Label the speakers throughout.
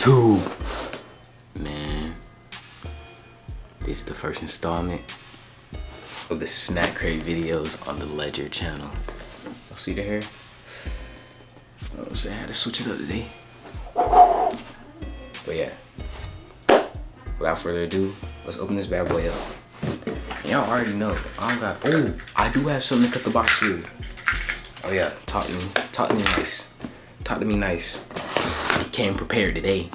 Speaker 1: YouTube. Man, this is the first installment of the snack crate videos on the Ledger channel. Y'all see the hair? I was saying I had to switch it up today. But yeah, without further ado, let's open this bad boy up. And y'all already know, I do have something to cut the box with. Oh yeah, talk to me nice. Talk to me nice. Came prepared today.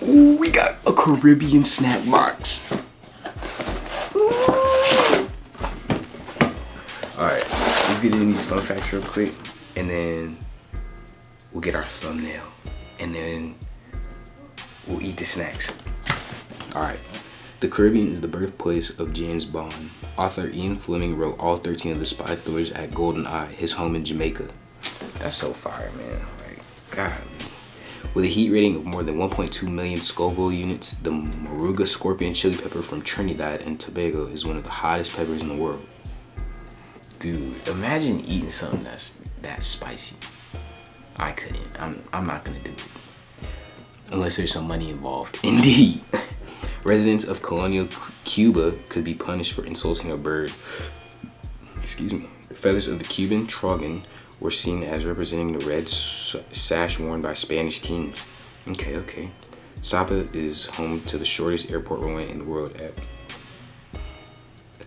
Speaker 1: Ooh, we got a Caribbean snack box. Alright, let's get into these fun facts real quick, and then we'll get our thumbnail, and then we'll eat the snacks. Alright, the Caribbean is the birthplace of James Bond. Author Ian Fleming wrote all 13 of the spy thrillers at Golden Eye, his home in Jamaica. That's so fire, man. Like, God. With a heat rating of more than 1.2 million Scoville units, the Moruga scorpion chili pepper from Trinidad and Tobago is one of the hottest peppers in the world. Dude, imagine eating something that's that spicy. I couldn't. I'm not gonna do it. Unless there's some money involved. Indeed. Residents of colonial Cuba could be punished for insulting a bird. Excuse me. The feathers of the Cuban trogon were seen as representing the red sash worn by Spanish kings. Okay. Sapa is home to the shortest airport runway in the world at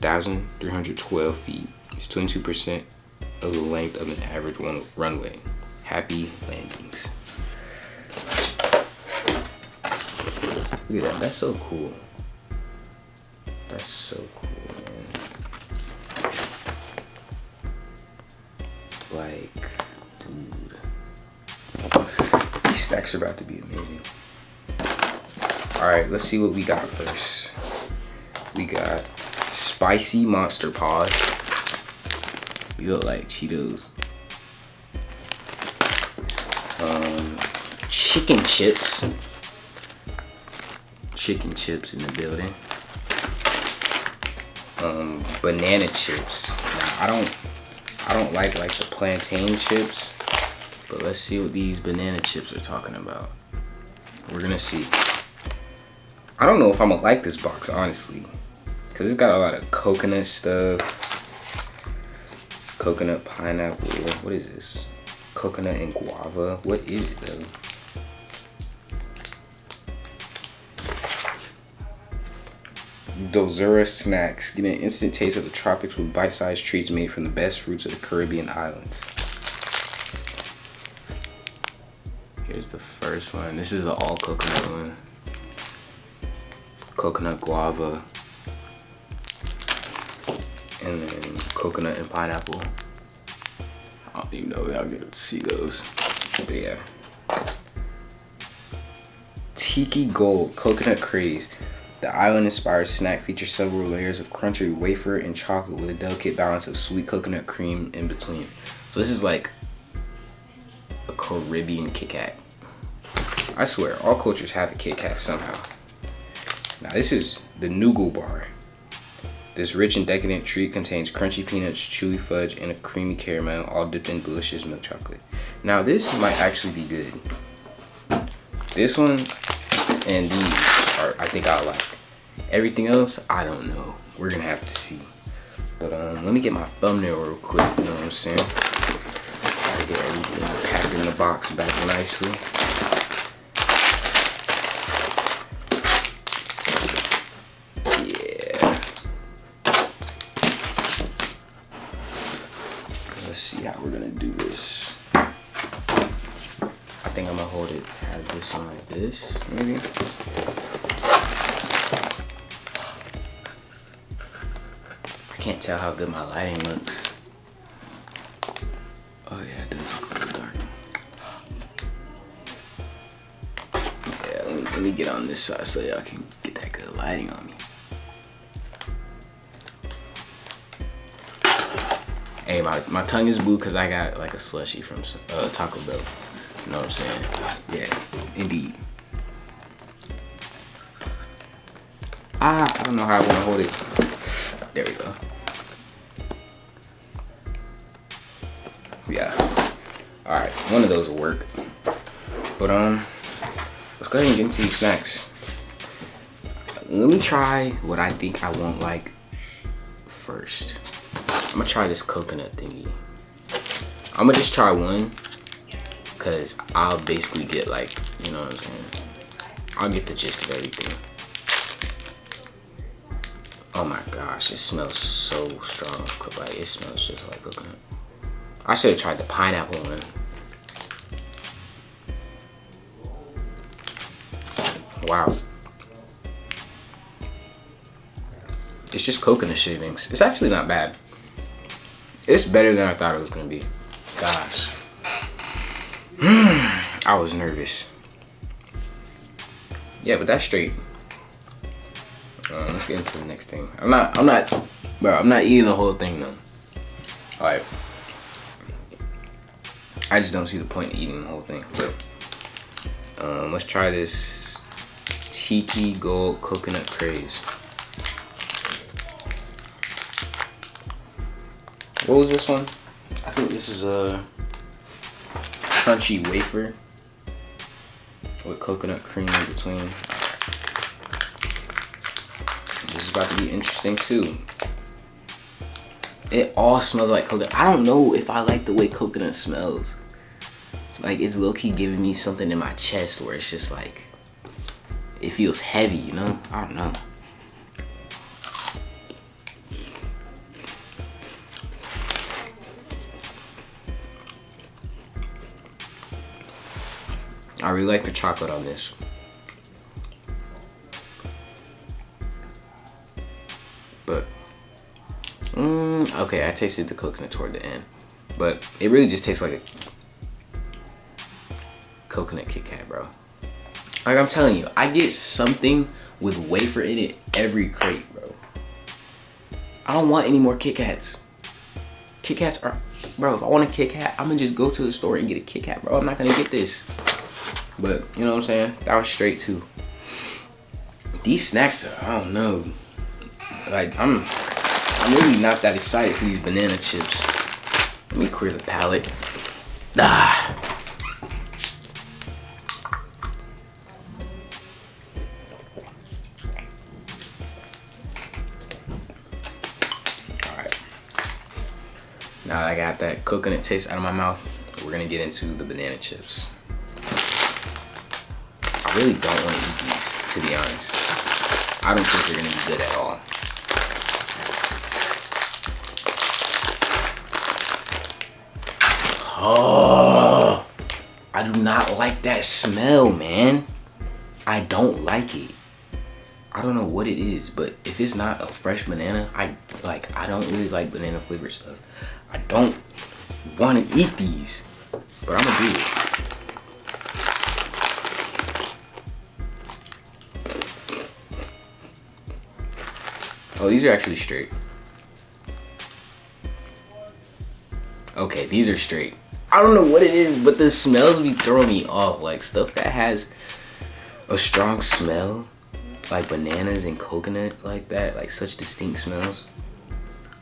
Speaker 1: 1,312 feet. It's 22% of the length of an average runway. Happy landings. Look at that. That's so cool. That's so cool, man. Like, dude. These stacks are about to be amazing. Alright, let's see what we got first. We got spicy monster paws. These look like Cheetos. Chicken chips. Chicken chips in the building. Banana chips. Now, I don't like the plantain chips, but let's see what these banana chips are talking about. We're gonna see. I don't know if I'm gonna like this box, honestly, because it's got a lot of coconut stuff. Coconut pineapple. What is this? Coconut and guava. What is it though? Dozura snacks. Get an instant taste of the tropics with bite-sized treats made from the best fruits of the Caribbean islands. Here's the first one. This is the all coconut one. Coconut guava. And then coconut and pineapple. I don't even know if y'all get to see those. But yeah. Tiki Gold Coconut Craze. The island-inspired snack features several layers of crunchy wafer and chocolate with a delicate balance of sweet coconut cream in between. So this is like a Caribbean Kit Kat. I swear, all cultures have a Kit Kat somehow. Now this is the Nougal Bar. This rich and decadent treat contains crunchy peanuts, chewy fudge, and a creamy caramel, all dipped in delicious milk chocolate. Now this might actually be good. This one and these I think I'll like. Everything else, I don't know. We're gonna have to see. But let me get my thumbnail real quick, you know what I'm saying? Gotta get everything packed in the box back nicely. Yeah. Let's see how we're gonna do this. I think I'm gonna hold it, have this one like this, maybe. Can't tell how good my lighting looks. Oh yeah, it does look a little dark. Yeah, let me get on this side so y'all can get that good lighting on me. Hey, my tongue is blue because I got like a slushie from Taco Bell. You know what I'm saying? Yeah, indeed. I don't know how I want to hold it. There we go. Yeah. All right. One of those will work. But let's go ahead and get into these snacks. Let me try what I think I won't like first. I'm gonna try this coconut thingy. I'm gonna just try one, cause I'll basically get like, you know what I'm saying? I'll get the gist of everything. Oh my gosh, it smells so strong. Like, it smells just like coconut. I should have tried the pineapple one. Wow. It's just coconut shavings. It's actually not bad. It's better than I thought it was gonna be. Gosh. I was nervous. Yeah, but that's straight. Let's get into the next thing. I'm not eating the whole thing though. Alright. I just don't see the point of eating the whole thing. But let's try this Tiki Gold Coconut Craze. What was this one? I think this is a crunchy wafer with coconut cream in between. This is about to be interesting too. It all smells like coconut. I don't know if I like the way coconut smells. Like, it's low-key giving me something in my chest where it's just like, it feels heavy, you know? I don't know. I really like the chocolate on this. But, okay, I tasted the coconut toward the end. But it really just tastes like a coconut Kit Kat, bro. Like, I'm telling you, I get something with wafer in it every crate, bro. I don't want any more Kit Kats. Kit Kats are, bro, if I want a Kit Kat, I'm gonna just go to the store and get a Kit Kat, bro. I'm not gonna get this. But, you know what I'm saying? That was straight too. These snacks are, I don't know. Like, I'm really not that excited for these banana chips. Let me clear the palate. Ah. Alright. Now that I got that coconut taste out of my mouth, we're gonna get into the banana chips. I really don't want to eat these, to be honest. I don't think they're gonna be good at all. Oh, I do not like that smell, man. I don't like it. I don't know what it is, but if it's not a fresh banana, I don't really like banana flavored stuff. I don't want to eat these, but I'm gonna do it. Oh, these are actually straight. Okay, these are straight. I don't know what it is, but the smells be throwing me off. Like, stuff that has a strong smell, like bananas and coconut like that, like such distinct smells.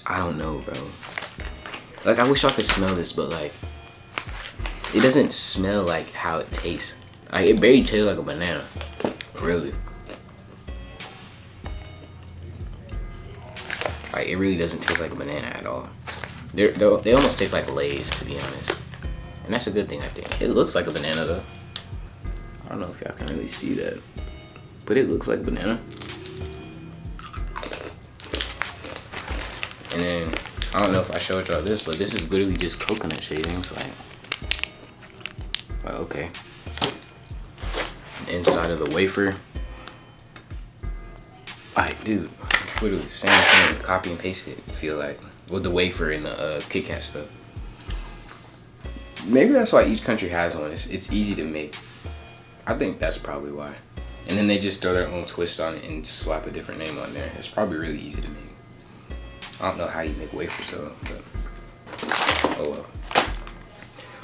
Speaker 1: I don't know, bro. Like, I wish I could smell this, but like, it doesn't smell like how it tastes. Like, it barely tastes like a banana, really. Like, it really doesn't taste like a banana at all. They almost taste like Lay's, to be honest. And that's a good thing, I think. It looks like a banana, though. I don't know if y'all can really see that, but it looks like banana. And then, I don't know if I showed y'all this, but this is literally just coconut shavings. Like, okay. Inside of the wafer. Like, dude, it's literally the same thing. Copy and paste it, I feel like. With the wafer and the Kit Kat stuff. Maybe that's why each country has one. It's easy to make. I think that's probably why. And then they just throw their own twist on it and slap a different name on there. It's probably really easy to make. I don't know how you make wafers though, but oh well.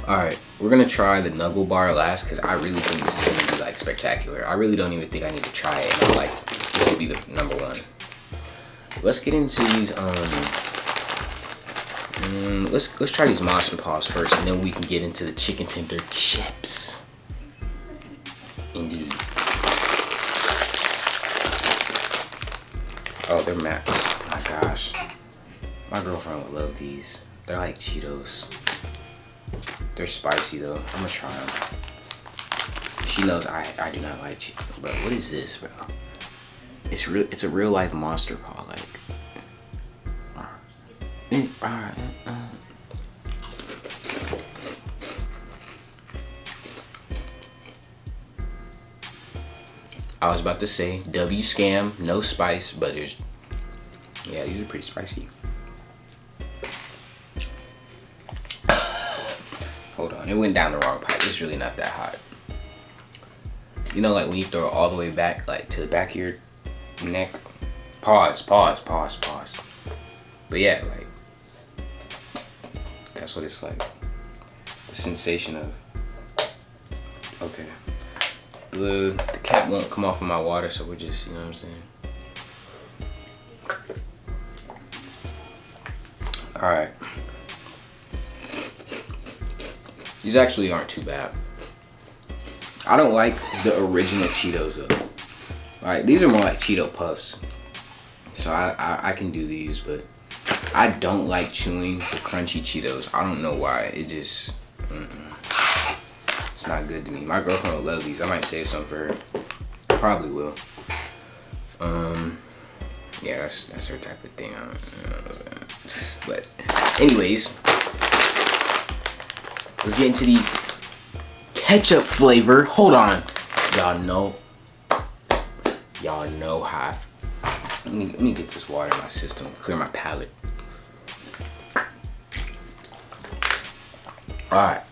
Speaker 1: Alright, we're gonna try the Nougal Bar last because I really think this is gonna be like spectacular. I really don't even think I need to try it. I'm like, this will be the #1. Let's get into these Let's try these monster paws first, and then we can get into the chicken tender chips. Indeed. Oh, they're mad. Oh my gosh, my girlfriend would love these. They're like Cheetos. They're spicy though. I'm gonna try them. She knows I do not like Cheetos. Bro, what is this, bro? It's a real life monster paw, like. I was about to say W scam, no spice, but these are pretty spicy. Hold on, it went down the wrong pipe. It's really not that hot. You know, like when you throw it all the way back, like to the back of your neck. Pause. But yeah, like that's what it's like. The sensation of. Okay. The cap won't come off of my water, so we're just, you know what I'm saying. All right. These actually aren't too bad. I don't like the original Cheetos though. All right, these are more like Cheeto Puffs. So I can do these, but I don't like chewing the crunchy Cheetos. I don't know why. It just, it's not good to me. My girlfriend will love these. I might save some for her. Probably will. Yeah, that's her type of thing. I don't know. But anyways, let's get into these ketchup flavor. Hold on. Y'all know how let me get this water in my system, clear my palate. Alright.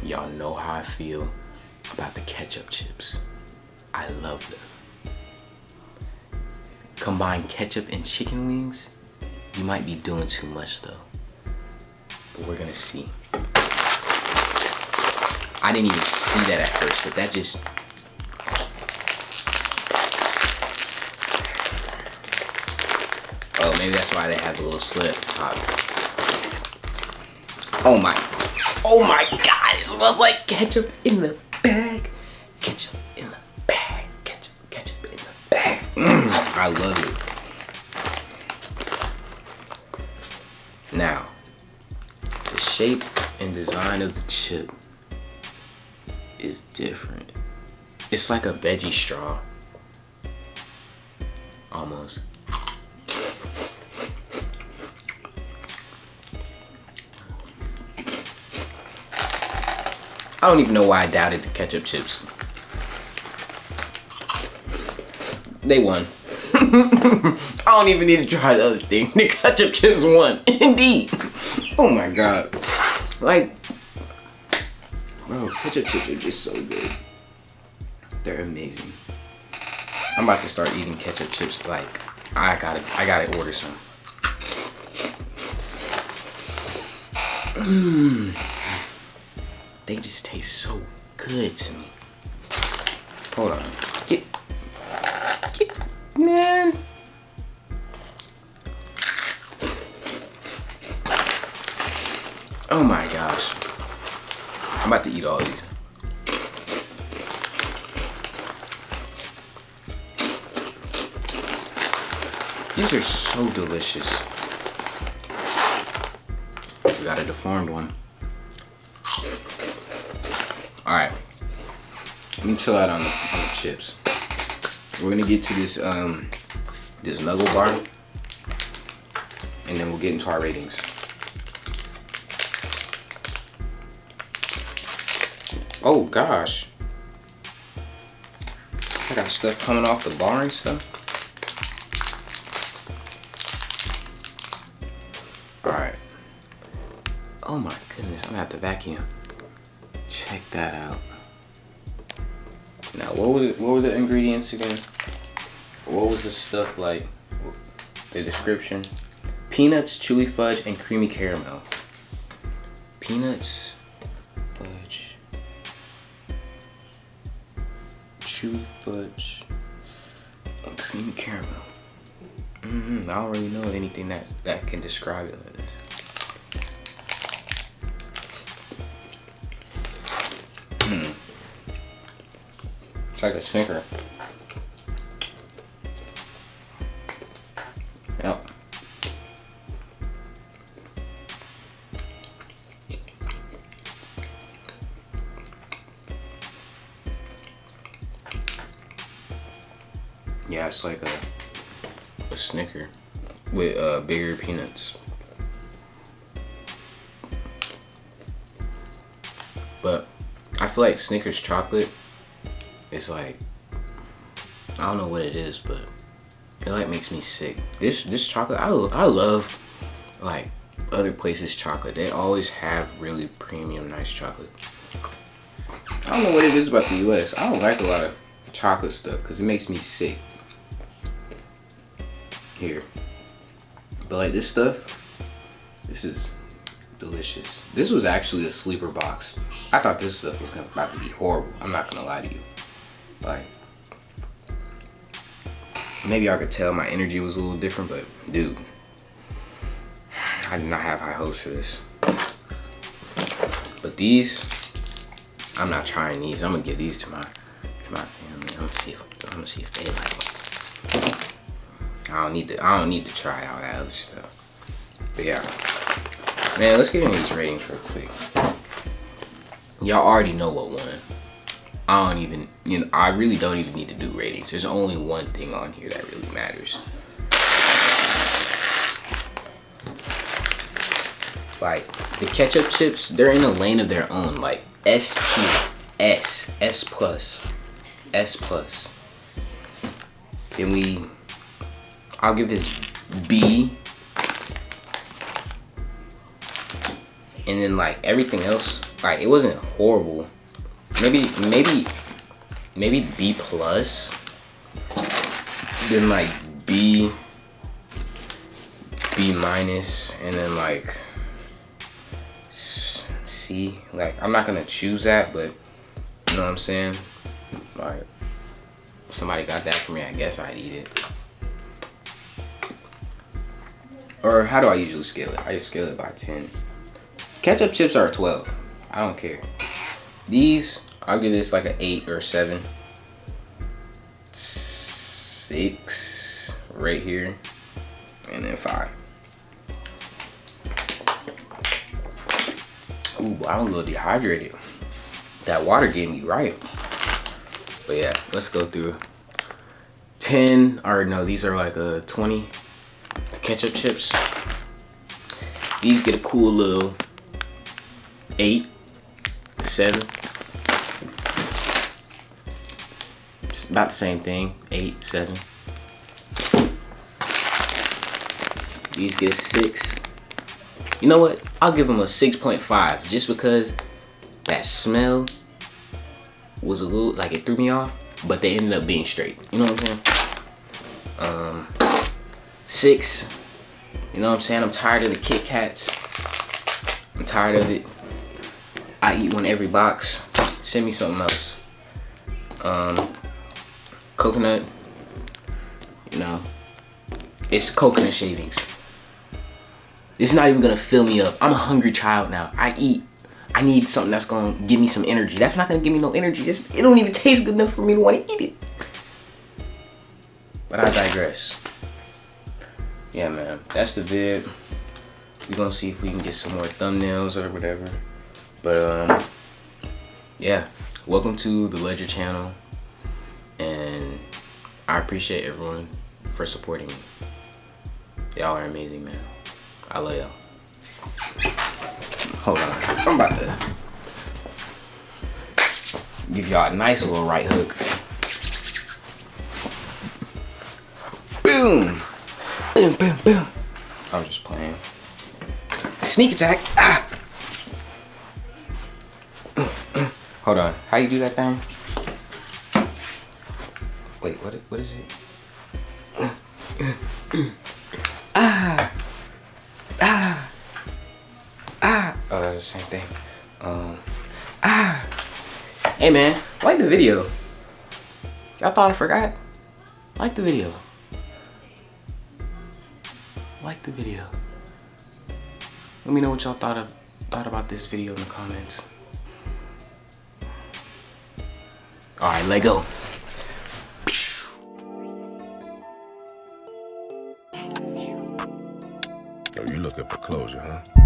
Speaker 1: Y'all know how I feel about the ketchup chips. I love them. Combine ketchup and chicken wings, you might be doing too much though. But we're gonna see. I didn't even see that at first, but that just... Oh, maybe that's why they have the little slit at the top. Oh my God, it smells like ketchup in the bag. Ketchup in the bag. Ketchup in the bag. I love it. Now, the shape and design of the chip is different. It's like a veggie straw. Almost. I don't even know why I doubted the ketchup chips. They won. I don't even need to try the other thing. The ketchup chips won. Indeed. Oh my God. Like, bro, ketchup chips are just so good. They're amazing. I'm about to start eating ketchup chips. Like, I gotta order some. They just taste so good to me. Hold on. Get, man. Oh my gosh. I'm about to eat all these. These are so delicious. We got a deformed one. Alright. Let me chill out on the chips. We're gonna get to this this Nougal Bar, and then we'll get into our ratings. Oh gosh. I got stuff coming off the bar and stuff. Alright. Oh my goodness, I'm gonna have to vacuum. Check that out. Now, what were the ingredients again? What was the stuff like? The description: peanuts, chewy fudge, and creamy caramel. Peanuts, fudge, chewy fudge, and creamy caramel. I don't really know anything that can describe it like this. It's like a Snicker. Yep. Yeah, it's like a Snicker with bigger peanuts. But I feel like Snickers chocolate is like, I don't know what it is, but it like makes me sick. This chocolate, I love like other places' chocolate. They always have really premium, nice chocolate. I don't know what it is about the US. I don't like a lot of chocolate stuff because it makes me sick. Here. But like this stuff, this is delicious. This was actually a sleeper box. I thought this stuff was about to be horrible. I'm not gonna lie to you. Like, maybe I could tell my energy was a little different, but dude, I did not have high hopes for this. But these, I'm not trying these. I'm gonna give these to my family. I'm gonna see if they like them. I don't need to try all that other stuff. But yeah, man, let's get into these ratings real quick. Y'all already know what won. I really don't even need to do ratings. There's only one thing on here that really matters. Like the ketchup chips, they're in a lane of their own. Like S tier, S plus, S plus. Then I'll give this B. And then like everything else, like it wasn't horrible. Maybe B plus. Then like B minus, and then like C. Like I'm not gonna choose that, but you know what I'm saying? Like if somebody got that for me, I guess I'd eat it. Or how do I usually scale it? I just scale it by 10. Ketchup chips are a 12. I don't care. These, I'll give this like an 8 or a 7. 6 right here. And then 5. Ooh, I'm a little dehydrated. That water getting me right. But yeah, let's go through 10, or no, these are like a 20. The ketchup chips. These get a cool little 8, 7. It's about the same thing. 8, 7. These get a 6. You know what? I'll give them a 6.5 just because that smell was a little, like it threw me off, but they ended up being straight. You know what I'm saying? 6. You know what I'm saying? I'm tired of the Kit Kats. I'm tired of it. I eat one every box. Send me something else. Coconut. You know, it's coconut shavings. It's not even gonna fill me up. I'm a hungry child now. I need something that's gonna give me some energy. That's not gonna give me no energy. It don't even taste good enough for me to want to eat it. But I digress. Yeah, man, that's the vid. We're gonna see if we can get some more thumbnails or whatever. But yeah, welcome to the Ledger channel, and I appreciate everyone for supporting me. Y'all are amazing, man. I love y'all. Hold on, I'm about to give y'all a nice little right hook. Boom! Boom, boom, boom. I'm just playing. Sneak attack. Ah! Hold on. How you do that thing? Wait, what is it? Ah! Ah! Ah! Oh, that's the same thing. Ah! Hey, man. Like the video. Y'all thought I forgot? Like the video. like the video. Let me know what y'all thought about this video in the comments. All right, let go.
Speaker 2: Oh, you looking for closure, huh?